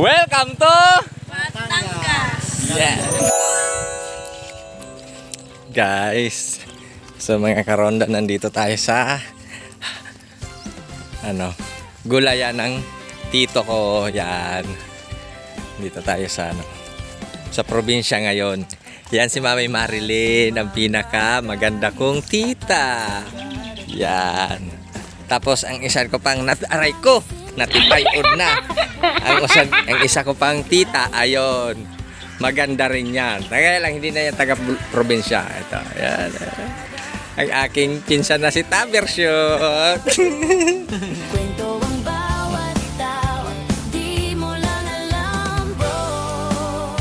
Welcome to Batangas. Yeah. Guys, so mga karonda, nandito tayo sa gulayan ng tito ko. Yan. Dito tayo sa sa probinsya ngayon. Yan si Mami Marilyn, ang pinaka maganda kong tita. Yan. Tapos ang isa ko pang aray ko, natipayod na. Ang isa ko pang tita, ayon. Maganda rin yan. Kaya lang hindi na yan taga-probinsya. Ito, yan. Ang aking pinsan na si Tabershot. Kwento ang bawat tao, di mo lang alam, bro.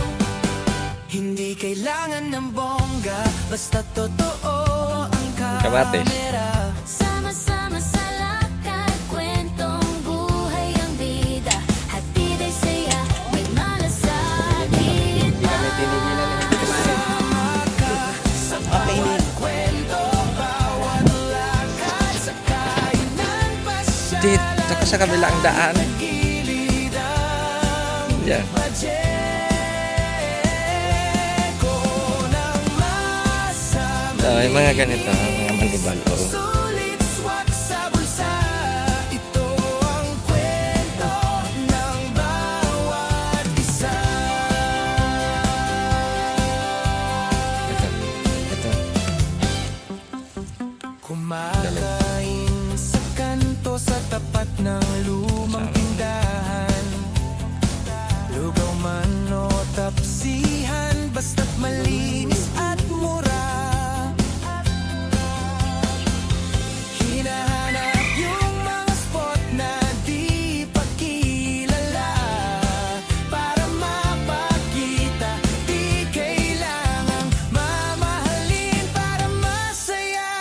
Hindi kailangan ng bongga, basta totoo ang Kamatis. kamera. Sama-sama sa lakad, kwentong buhay ang bida. Hatid ay saya, may malasakit. Sama ka sa bawat kwento, bawat lakad, sa kainan pasya. Dito ka sa kabilang daan. Yan. So, yung mga ganito, mga manibago. Sulit swak sa bulsa, ito ang kwento ng bawat isa. Ito. Kumakain sa kanto sa tapat ng lumang tindahan. Lugaw man o tapsihan, basta't malinis at mura. Hinahanap yung mga spot na di pa kilala. Para mapakita, di kailangang mamahalin para masaya.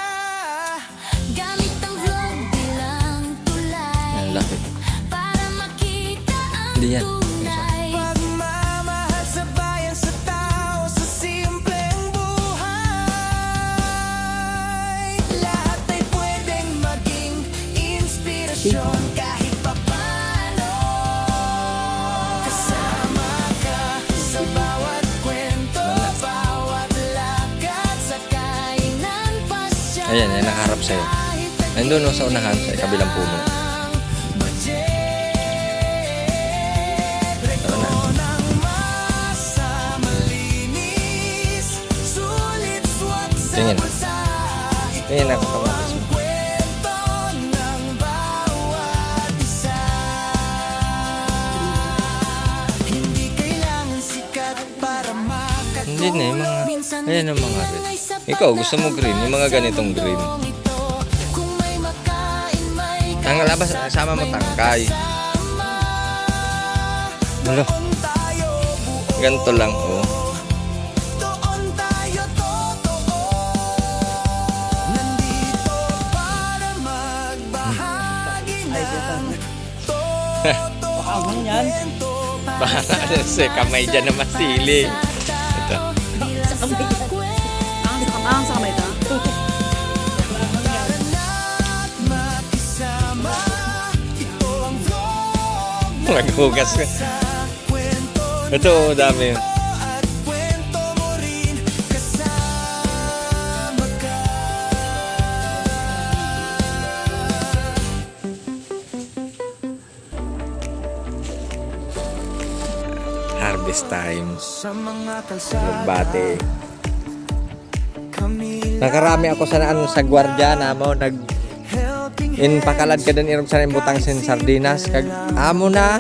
Gamit ang vlog bilang tulay, Ang laki. para makita ang Hindi yan. tunay. Pagmamahal sa bayan, sa tao, sa simpleng buhay. Lahat ay pwedeng maging inspirasyon kahit papano. Kasama ka sa bawat kwento, bawat lakad, sa kainan pasya. Ayan, yan, nakaharap sa'yo. Nandun no, sa unahan, sa kabilang puno. Tara na. Tingin. Tingin ako kamatis mo. Hindi na, yung mga, ayan ang mga red. Ikaw, gusto mo green, yung mga ganitong green. Ang labas, sama mo tangkay. Ano? Ganito lang, oh. Abang yan. Baka sa kamay dyan na masili. Ito. Sa kamay ito. Maghugas ka. Ito, dami. Harvest time. Nagbate. Nakarami ako sa gwardiya mo pakalad ka din irog sa butang sin sardinas kag amo na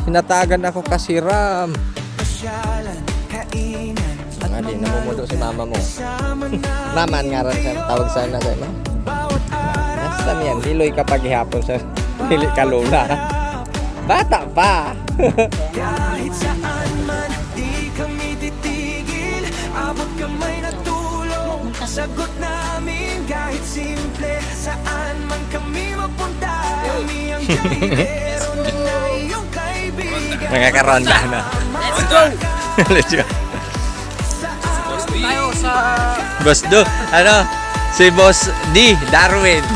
hinatagan ako kasiram. Di namumudo si mama mo. Naman nga rin sa tawag sana sa ino. Nasaan yan? Diloy kapag ihapon sa hili ka lola. Bata pa. Kahit saan man, di kami titigil. Abot kamay na tulong, sagot namin kahit simple. Saan man kami magpunta, kami ang kaibero na iyong kaibigan. Nakakaronda na. Let's go! Let's go. Tayo sa... Boss Do. Ano? Si Boss D. Darwin.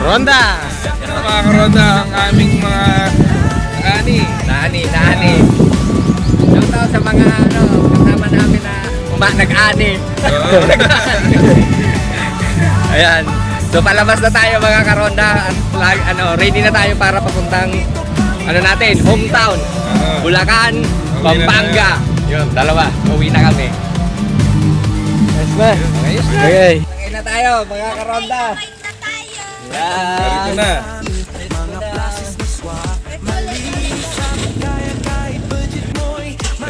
Ronda. mga karoda ang aming mga Nani. Shout out sa mga kasama namin na nag-ani. Ayan. So palabas na tayo mga karonda at ready na tayo para papuntang natin, hometown. Bulacan, Pampanga. Yun, dalawa. Uwi na kami. Yes ba? Ayos na. Okay. Uwi na tayo mga karonda. Dito na.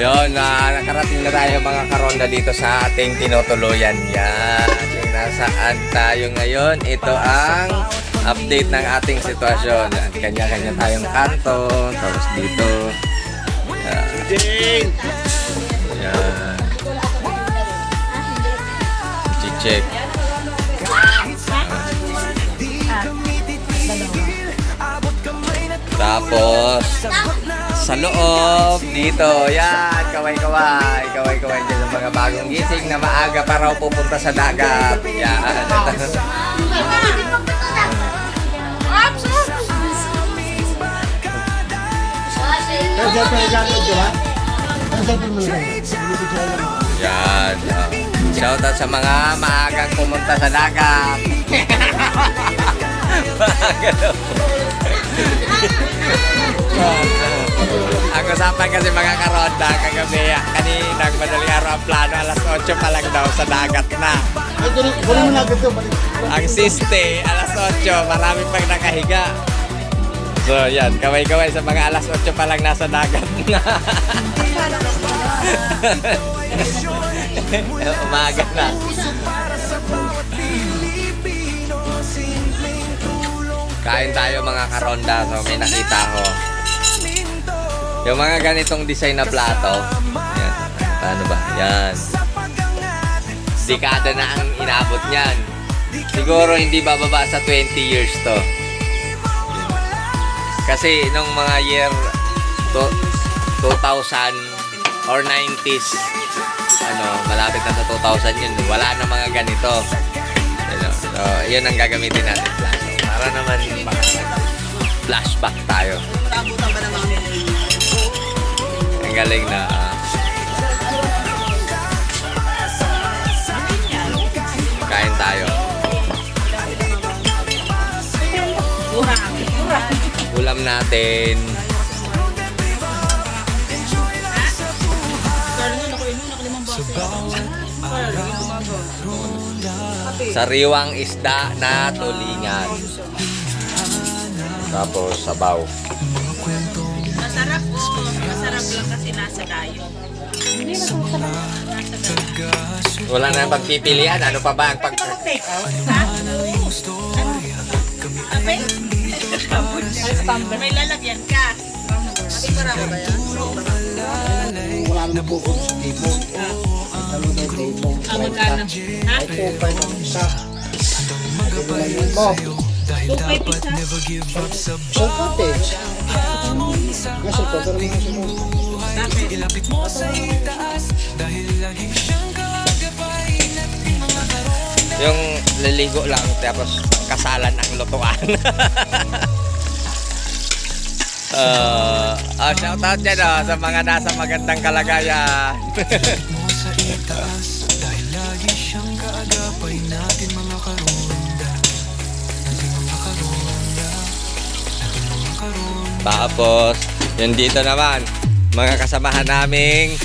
Yun, nakarating na tayo mga karonda dito sa ating tinutuluyan. Yan, yung nasaan tayo ngayon. Ito ang update ng ating sitwasyon. Yan, kanya-kanya tayong kanto. Tapos dito. Yan. Yan. Check. Tapos sa loob dito, yan, kaway-kaway dyan sa mga bagong gising na maaga pa raw pupunta sa dagat. Yan. Yan. Shoutout sa mga maagang pumunta sa dagat. Maaga daw. Ang usapan kasi mga karonda kagabi, kaninang madaling araw ang plano, alas 8 pa lang daw sa dagat na. Ang siste, alas 8, marami pang nakahiga. So yan, kaway-kaway sa mga alas 8 pa lang nasa dagat na. Umaga na. Kain tayo mga karonda, so may nakita ko. Yung mga ganitong design na plato. Yan. Paano ba? Yan. Dekada na ang inabot niyan. Siguro hindi bababa sa 20 years to. Kasi nung mga year 2000 or 90s, malapit na sa 2000 yun, wala na mga ganito. So, yun ang gagamitin natin plato. Para naman flashback tayo. Ang galing na kain tayo. Ulam natin. Sariwang isda na tulingan. Tapos sabaw. Masarap po. Masarap lang kasi nasa dayo. Hindi na masarap. Nasa dayo. Wala na pagpipilian. Ano pa ba ang pag... Take out? Ha? Abay? May lalagyan ka. Para ba yan? Wala naman po kung sa table. Magkano? Ha? Ay, 2.5 isa. Mo. 2.5 isa? So, cottage. Kasi po, pero mga sumuli. Yung liligo lang tapos kasalan ang lutuan. Shout out dyan sa mga nasa magandang kalagayan. Tapos, yun dito naman, mga kasamahan naming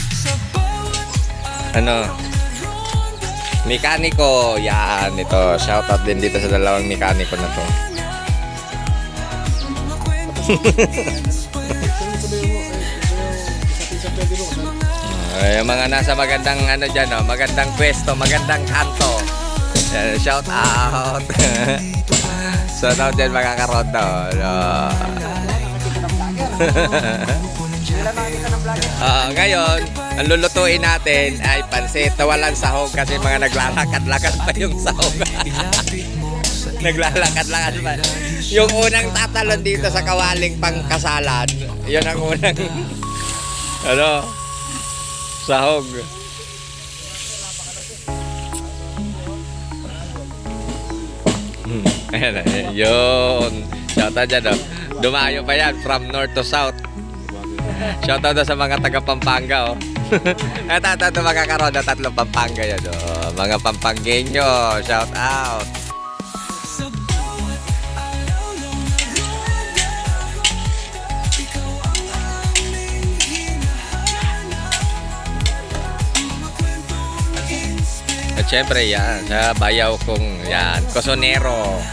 mekaniko. Yan, ito. Shoutout din dito sa dalawang mekaniko na to. Yung mga nasa magandang dyan, magandang pwesto, magandang kanto. Yan, shout out. Shout out dyan mga karoto. Ngayon, ang lulutuin natin ay pansit na walang sahog kasi mga naglalakad-lakad pa yung sahog. Naglalakad-lakad pa. Yung unang tatalon dito sa kawaling pangkasalan, yun ang unang sahog. Ayan, yun. Shoutout dyan, oh. Dumayo pa yan from north to south. Shoutout daw sa mga taga Pampanga, oh. Ito makakaroon na 3 Pampanga yan, oh. Mga Pampanggenyo, shout out. At syempre yan, sa bayaw kong yan, Cosinero.